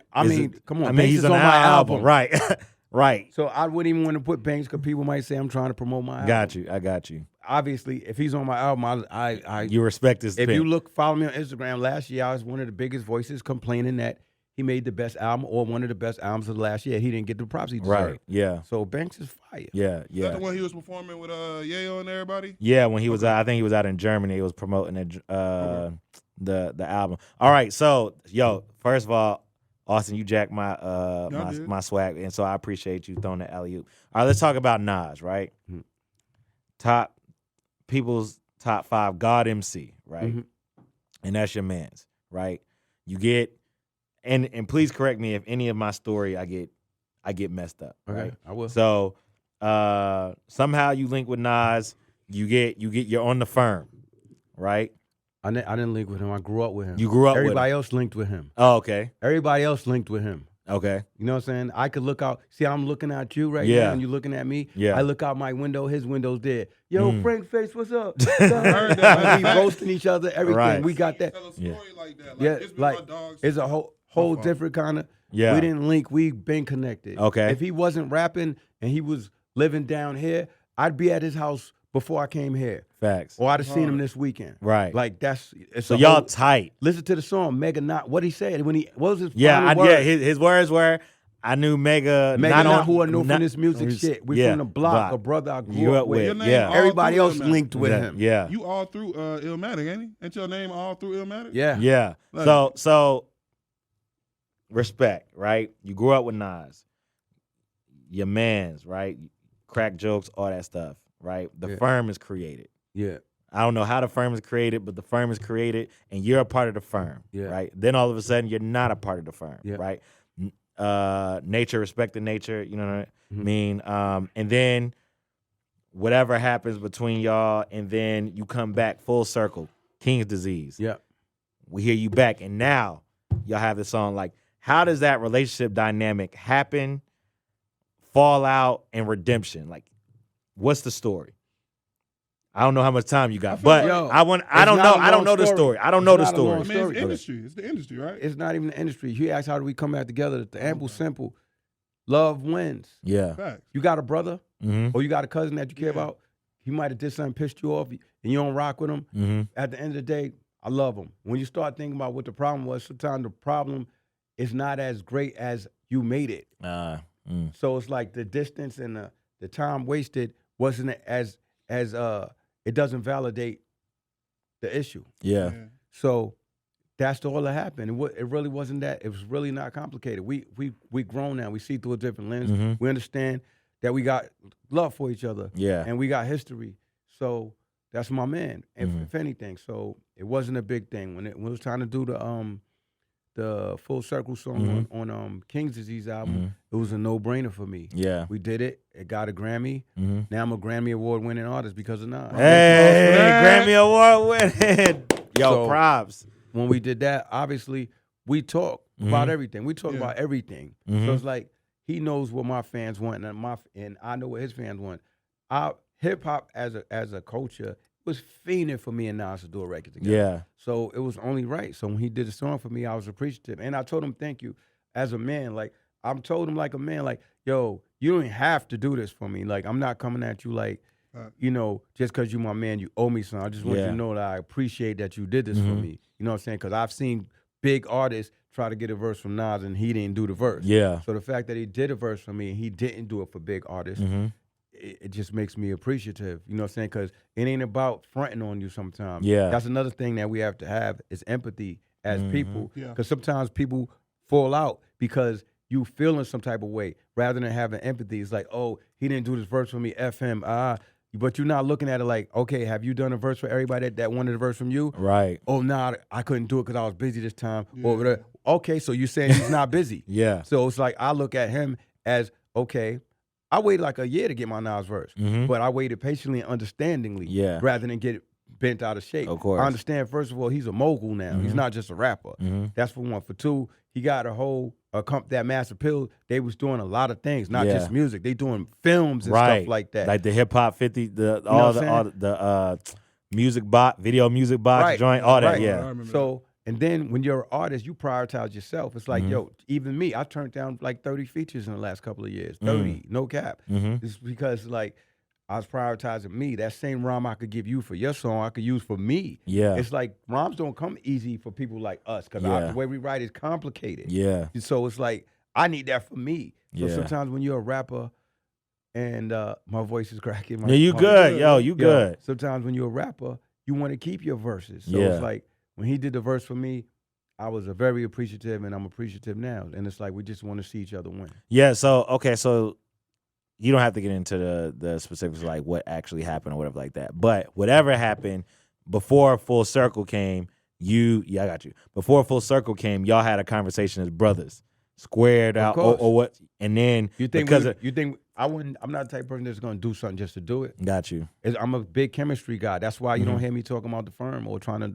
Come on. I mean, Banks he's is on on our my album, right? Right. So I wouldn't even want to put Banks because people might say I'm trying to promote my album. Got you. I got you. Obviously, if he's on my album, You respect his. if pen. you follow me on Instagram, last year I was one of the biggest voices complaining that he made the best album or one of the best albums of the last year. He didn't get the props he deserved. right. Yeah. So Banks is fire. Yeah. Is that Yeah. the one he was performing with Yayo and everybody? Yeah, when he was out, I think he was out in Germany. He was promoting the album. All right, so first of all, Austin, you jacked my did. my swag, and so I appreciate you throwing the alley oop. All right, let's talk about Nas, right? Mhm. People's top 5 God MC, right? Mhm. And that's your man's, right? You get, and please correct me if any of my story I get messed up, Okay, right? I will. So somehow you link with Nas, you're on the firm, right? I didn't link with him. I grew up with him. You grew up with Everybody him. else linked with him. Oh, okay. Everybody else linked with him. Okay. You know what I'm saying? I could look out. See, I'm looking at you right Yeah. now, and you looking at me. Yeah. I look out my window. His window's there. Yo, Mm. Frank Face, what's up? heard that. we roasting each other. Everything. Right. We got that. Tell a story Yeah. like that. Like, Yeah, it's been like my dog's it's a whole fault. different kind of. Yeah. We didn't link. We been connected. Okay. If he wasn't rapping and he was living down here, I'd be at his house before I came here, Facts. or I'd have seen him this weekend. Right. Like it's So a y'all whole- tight. listen to the song Mega Not. What he said when he what was his Yeah. final Yeah. word? His words were, I knew Mega Mega not on who I know not- from this music shit. We yeah, from the block, a brother I grew up with. Your name Yeah. all Everybody through else Illmatic. linked with Yeah. him. Yeah. You all through Illmatic, ain't he? Ain't your name all through Illmatic? Yeah. Yeah. Like- So respect, right? You grew up with Nas. Your mans, right? Crack jokes, all that stuff, right? The Yeah. firm is created. Yeah. I don't know how the firm is created, but the firm is created, and you're a part of the firm, Yeah. right? Then all of a sudden, you're not a part of the firm, Yeah. right? Nature, respect the nature, you know what I Mhm. mean? And then whatever happens between y'all, and then you come back full circle, King's Disease. Yeah. We hear you back, and now y'all have this song. Like, how does that relationship dynamic happen, fallout, and redemption? Like, what's the story? I don't know how much time you got, feel but like- Yo, I don't not know. a I don't long know the story. story. I don't It's know the not a story. long I mean, story. it's industry. It's the industry, right? It's not even the industry. He asked how do we come back together. The ample simple. love wins. Yeah. Facts. You got a brother Mm-hmm. or you got a cousin that you care Yeah. about, he might have did something, pissed you off, and you don't rock with him. Mm-hmm. At the end of the day, I love him. When you start thinking about what the problem was, sometimes the problem is not as great as you made it. So it's like the distance and the time wasted wasn't as it doesn't validate the issue. Yeah. So that's all that happened. It really wasn't that. It was really not complicated. We grown now. We see through a different lens. Mm-hmm. We understand that we got love for each other. Yeah. And we got history. So that's my man, if anything. So it wasn't a big thing. When it was time to do the Full Circle song on King's Disease album, it was a no-brainer for me. Yeah. We did it. It got a Grammy. Now I'm a Grammy Award-winning artist because of Nas. Hey, Grammy Award winning. Yo, So, props. When we did that, obviously, we talk about everything. We talk about everything. So it's like he knows what my fans want, and I know what his fans want. Hip hop as a culture was fiending for me and Nas to do a record together. Yeah. So it was only right. So when he did a song for me, I was appreciative, and I told him thank you as a man. Like I'm told him like a man, like yo, you don't have to do this for me. Like I'm not coming at you like. You know, just because you my man, you owe me something. I just want you to know that I appreciate that you did this for me. You know what I'm saying? Because I've seen big artists try to get a verse from Nas and he didn't do the verse. Yeah. So the fact that he did a verse for me and he didn't do it for big artists, it just makes me appreciative. You know what I'm saying? Because it ain't about fronting on you sometimes. Yeah. That's another thing that we have to have is empathy as people. Yeah. Because sometimes people fall out because you feeling some type of way rather than having empathy. It's like, oh, he didn't do this verse for me, F him. But you're not looking at it like, okay, have you done a verse for everybody that wanted a verse from you? Right. Oh, nah, I couldn't do it because I was busy this time. Or okay, so you're saying he's not busy. Yeah. So it's like I look at him as, okay, I waited like a year to get my Nas verse, but I waited patiently and understandingly rather than get bent out of shape. Of course. I understand, first of all, he's a mogul now. He's not just a rapper. That's for one. For two, he got a whole that Master Pill, they was doing a lot of things, not just music. They doing films and stuff like that. Like the Hip Hop 50, all the music box, video music box joint, all that. Yeah. So and then when you're an artist, you prioritize yourself. It's like, yo, even me, I turned down like 30 features in the last couple of years. 30, no cap. It's because like I was prioritizing me. That same rhyme I could give you for your song, I could use for me. Yeah. It's like rhymes don't come easy for people like us because the way we write is complicated. Yeah. So it's like, I need that for me. So Yeah. sometimes when you're a rapper and my voice is cracking. Yeah, you good. Yo, you good. Sometimes when you're a rapper, you want to keep your verses. So Yeah. it's like when he did the verse for me, I was very appreciative and I'm appreciative now. And it's like we just want to see each other win. Yeah. So, okay. So you don't have to get into the specifics like what actually happened or whatever like that. But whatever happened before Full Circle came, I got you. Before Full Circle came, y'all had a conversation as brothers, squared out or what? And then You think because I'm not the type of person that's going to do something just to do it. got you. I'm a big chemistry guy. That's why you don't hear me talking about the firm or trying to,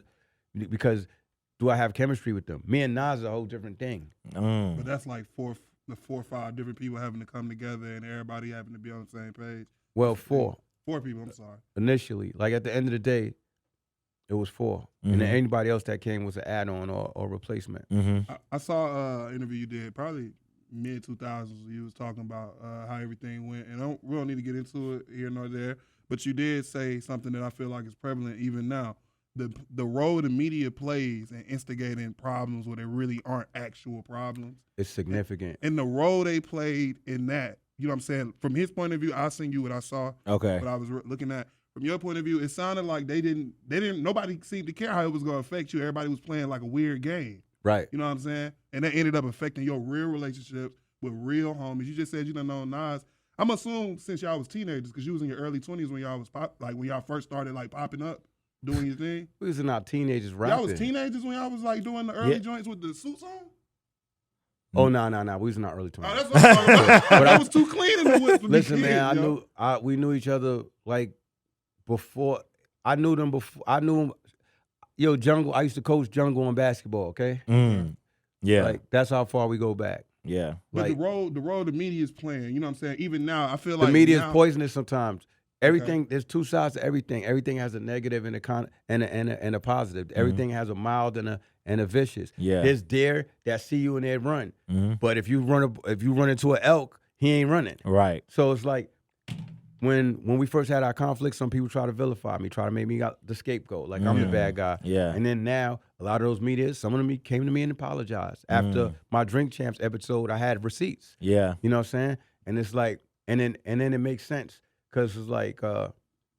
because do I have chemistry with them? Me and Nas are a whole different thing. But that's like four or five different people having to come together and everybody having to be on the same page. Well, four. 4 people, I'm sorry. Initially. Like at the end of the day, it was 4. And then anybody else that came was an add-on or replacement. I saw an interview you did probably mid-2000s. You was talking about how everything went. And we don't need to get into it here nor there. But you did say something that I feel like is prevalent even now. The role the media plays in instigating problems where there really aren't actual problems. It's significant. And the role they played in that, you know what I'm saying? From his point of view, I'll send you what I saw. Okay. What I was looking at. From your point of view, it sounded like nobody seemed to care how it was going to affect you. Everybody was playing like a weird game. Right. You know what I'm saying? And that ended up affecting your real relationships with real homies. You just said you done know Nas. I'm assuming since y'all was teenagers, because you was in your early 20s when y'all was when y'all first started like popping up, doing your thing. We was not teenagers rapping. Y'all was teenagers when y'all was like doing the early joints with the suits on? Oh, no. We was in our early 20s. Oh, that's what I'm talking about. But I was too clean in the woods for Listen, me man, kids, we knew each other like before. I knew them before. I knew them. Yo, Jungle, I used to coach Jungle in basketball, okay? Yeah. Like, that's how far we go back. Yeah. But Like, the role the media is playing, you know what I'm saying? Even now, I feel like the media now, is poisonous sometimes. Everything, there's two sides to everything. Everything has a negative and a positive. Everything has a mild and a vicious. Yeah. There's deer that see you and they run. But if you run into an elk he ain't running. Right. So it's like when we first had our conflict, some people try to vilify me, try to make me the scapegoat, like I'm the bad guy. Yeah. And then now a lot of those media, some of them came to me and apologized. After my Drink Champs episode, I had receipts. Yeah. You know what I'm saying? And it's like, and then it makes sense because it's like,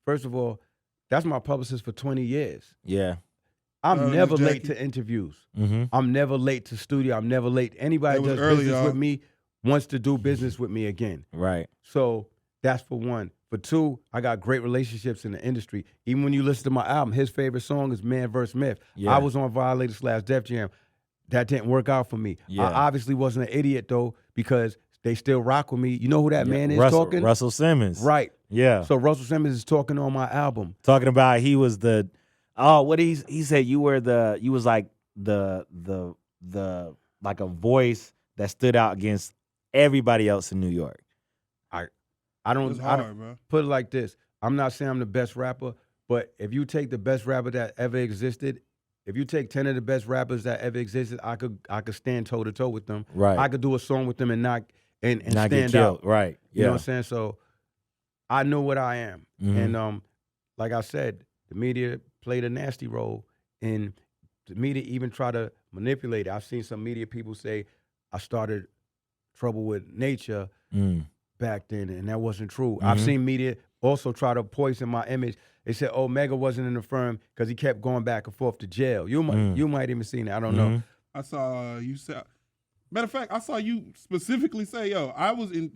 first of all, that's my publicist for 20 years. Yeah. I'm never late to interviews. I'm never late to studio. I'm never late. Anybody that does business with me wants to do business with me again. Right. So that's for one. For two, I got great relationships in the industry. Even when you listen to my album, his favorite song is Man vs. Myth. Yeah. I was on Violator/Def Jam. That didn't work out for me. Yeah. I obviously wasn't an idiot, though, because they still rock with me. You know who that man is talking? Russell Simmons. Right. Yeah. So Russell Simmons is talking on my album. Talking about he was the what he said you was like the like a voice that stood out against everybody else in New York. I don't, It's hard, bro. put it like this. I'm not saying I'm the best rapper, but if you take the best rapper that ever existed, if you take 10 of the best rappers that ever existed, I could stand toe to toe with them. Right. I could do a song with them and not get stand killed. out. Right. You know what I'm saying? So I know what I am. And like I said, the media played a nasty role, and the media even try to manipulate it. I've seen some media people say I started trouble with nature back then, and that wasn't true. I've seen media also try to poison my image. They said, "Oh, Mega wasn't in the firm because he kept going back and forth to jail." You might even seen it. I don't know. I saw you say. Matter of fact, I saw you specifically say, "Yo, I was in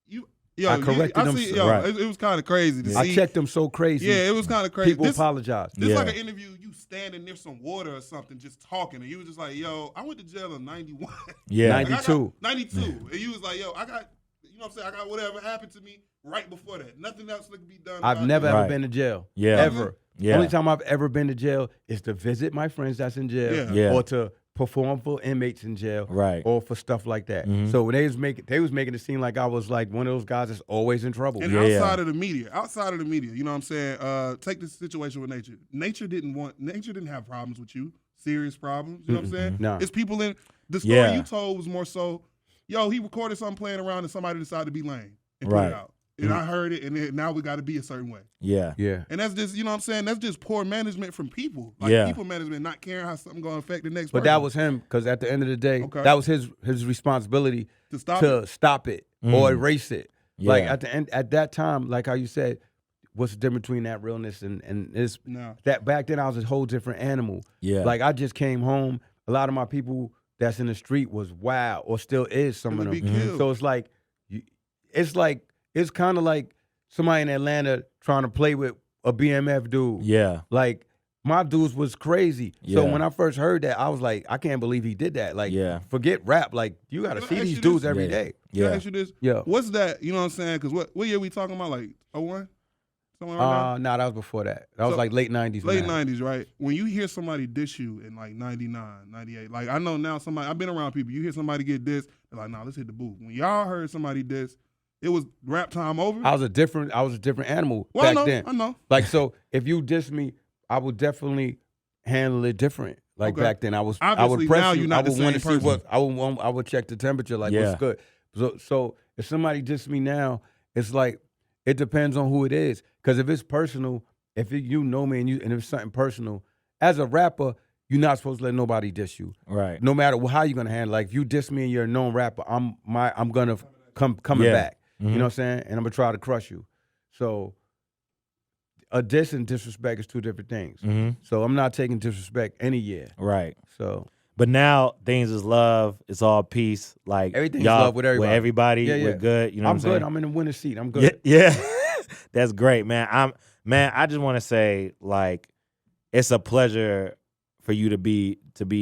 you." Yo, I corrected them. Right. It was kind of crazy to see. I checked them so crazy. Yeah, it was kind of crazy. People apologize. This is like an interview. You standing near some water or something, just talking, and you was just like, "Yo, I went to jail in '91." Yeah, 92. 92, and you was like, "Yo, I got." You know what I'm saying? I got whatever happened to me right before that. Nothing else that could be done. I've never ever been to jail. Yeah. Ever. Yeah. Only time I've ever been to jail is to visit my friends that's in jail. Yeah. Or to perform for inmates in jail. Right. Or for stuff like that. So when they was making it seem like I was like one of those guys that's always in trouble. And outside of the media, you know what I'm saying? Take this situation with Nature. Nature didn't have problems with you, serious problems. You know what I'm saying? No. It's people in the story you told was more so, yo, he recorded something playing around and somebody decided to be lame and put it out. And I heard it, and then now we got to be a certain way. Yeah. Yeah. And that's just, you know what I'm saying? That's just poor management from people. Like people management not caring how something going to affect the next person. But that was him, because at the end of the day, that was his responsibility to stop it or erase it. Yeah. Like at that time, like how you said, what's the difference between that realness and this? No. That back then I was a whole different animal. Yeah. Like I just came home. A lot of my people that's in the street was wild, or still is some of them. So it's kind of like somebody in Atlanta trying to play with a BMF dude. Yeah. Like my dudes was crazy. Yeah. So when I first heard that, I was like, I can't believe he did that. Like, forget rap. Like, you got to see these dudes every day. Can I ask you this? Yeah. What's that? You know what I'm saying? Because what year we talking about? Like 01? Somewhere around Nah, that was before that. That was like late 90s. Late 90s, right? When you hear somebody diss you in like 99, 98, like I know now I've been around people, you hear somebody get dissed, they're like, nah, let's hit the booth. When y'all heard somebody diss, it was rap time over? I was a different animal back then. I know. Like, so if you diss me, I would definitely handle it different. Like back then, I would press now you. You're not I would want to see what I would check the temperature. Like, what's good. So if somebody diss me now, it's like it depends on who it is. Because if it's personal, you know me and if it's something personal, as a rapper, you're not supposed to let nobody diss you. Right. No matter how you're gonna handle it. Like if you diss me and you're a known rapper, I'm gonna coming back. You know what I'm saying? And I'm gonna try to crush you. So a diss and disrespect is two different things. So I'm not taking disrespect any year. Right. So, but now things is love. It's all peace. Like everything's y'all, love with everybody. We're good. You know what I'm saying? I'm in the winner's seat. I'm good. Yeah. That's great, man. I just want to say, like, it's a pleasure for you to be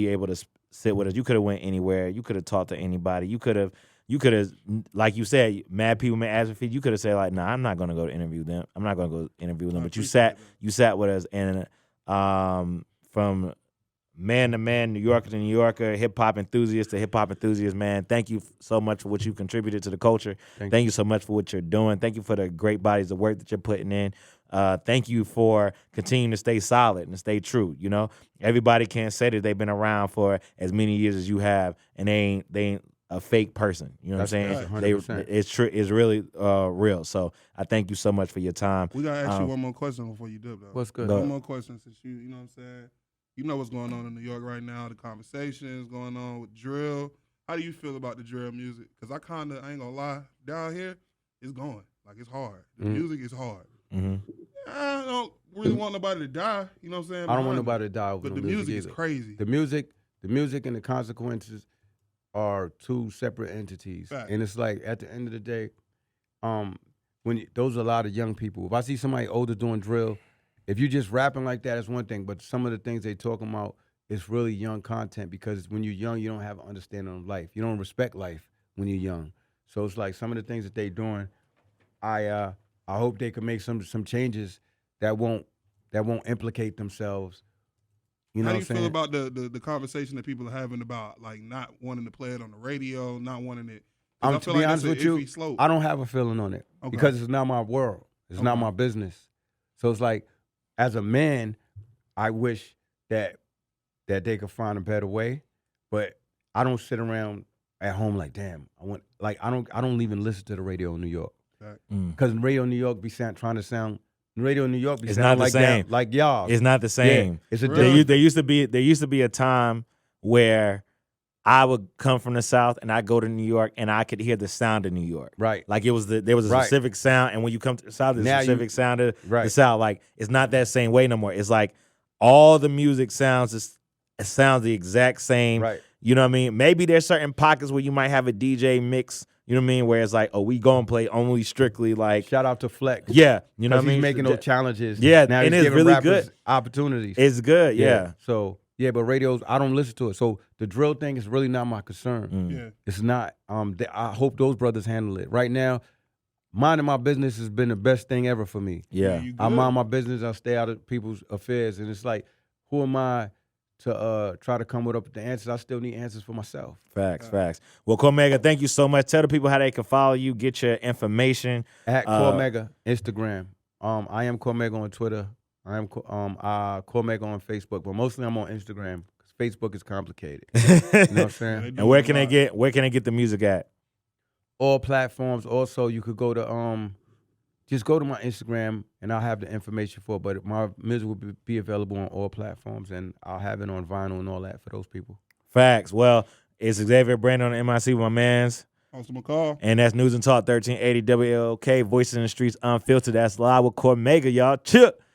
able to sit with us. You could have went anywhere. You could have talked to anybody. You could have, like you said, mad people may ask for feed. You could have said, like, nah, I'm not gonna go to interview them. I'm not gonna go interview them. But you sat with us, and from man to man, New Yorker to New Yorker, hip hop enthusiast to hip hop enthusiast, man. Thank you so much for what you contributed to the culture. Thank you so much for what you're doing. Thank you for the great bodies of work that you're putting in. Thank you for continuing to stay solid and stay true. You know, everybody can't say that they've been around for as many years as you have, and they ain't a fake person. You know what I'm That's saying? 100%. It's true. It's really real. So I thank you so much for your time. We gotta ask you one more question before you dip, though. What's good? Go. One more question, since you know what I'm saying. You know what's going on in New York right now. The conversations going on with drill. How do you feel about the drill music? Because I ain't gonna lie, down here, it's going. Like, it's hard. The music is hard. Mm-hmm. I don't really want nobody to die. You know what I'm saying? I don't want behind nobody it. to die over But no the music is either. crazy. The music and the consequences are two separate entities. Fact. And it's like, at the end of the day, those are a lot of young people. If I see somebody older doing drill, if you just rapping like that, it's one thing. But some of the things they talking about, it's really young content, because when you're young, you don't have an understanding of life. You don't respect life when you're young. So it's like some of the things that they doing, I hope they can make some changes that won't implicate themselves. You know How do what you I'm feel saying? about the conversation that people are having about, like, not wanting to play it on the radio, not wanting it? 'Cause I To feel be like honest that's with an you, iffy slope. I don't have a feeling on it Okay. because it's not my world. It's not Okay. my business. So it's like, as a man, I wish that they could find a better way, but I don't sit around at home like, damn, I don't even listen to the radio in New York, because radio in New York be trying to sound. Radio in New York be It's sounding not the like same. that, like y'all. It's not the same. Yeah, it's a Really? different. There used to be a time where I would come from the South and I go to New York and I could hear the sound of New York. Right. Like there was a Right. specific sound, and when you come to the South, there's Now a specific sound of the Right. South. Like it's not that same way no more. It's like all the music sounds it sounds the exact same. Right. You know what I mean? Maybe there's certain pockets where you might have a DJ mix. You know what I mean? Where it's like, oh, we gonna play only strictly like, Shout out to Flex. yeah, you know what I Because mean? he's making those challenges. Yeah, now and he's it's giving really rappers good. opportunities. It's good, yeah. So yeah, but radios, I don't listen to it. So the drill thing is really not my concern. Yeah. It's not. I hope those brothers handle it. Right now, minding my business has been the best thing ever for me. Yeah. You I good? mind my business. I stay out of people's affairs, and it's like, who am I to try to come up with the answers? I still need answers for myself. Facts. Well, Cormega, thank you so much. Tell the people how they can follow you, get your information. At Cormega, Instagram. I am Cormega on Twitter. I am Cormega on Facebook, but mostly I'm on Instagram because Facebook is complicated. You know what I'm saying? And where can they get the music at? All platforms. Also, you could go to just go to my Instagram and I'll have the information for it. But my music will be available on all platforms, and I'll have it on vinyl and all that for those people. Facts. Well, it's Xavier Brandon on MIC with my mans. Austin McCall. And that's News and Talk 1380 WLK, Voices in the Streets Unfiltered. That's live with Cormega, y'all. Chill.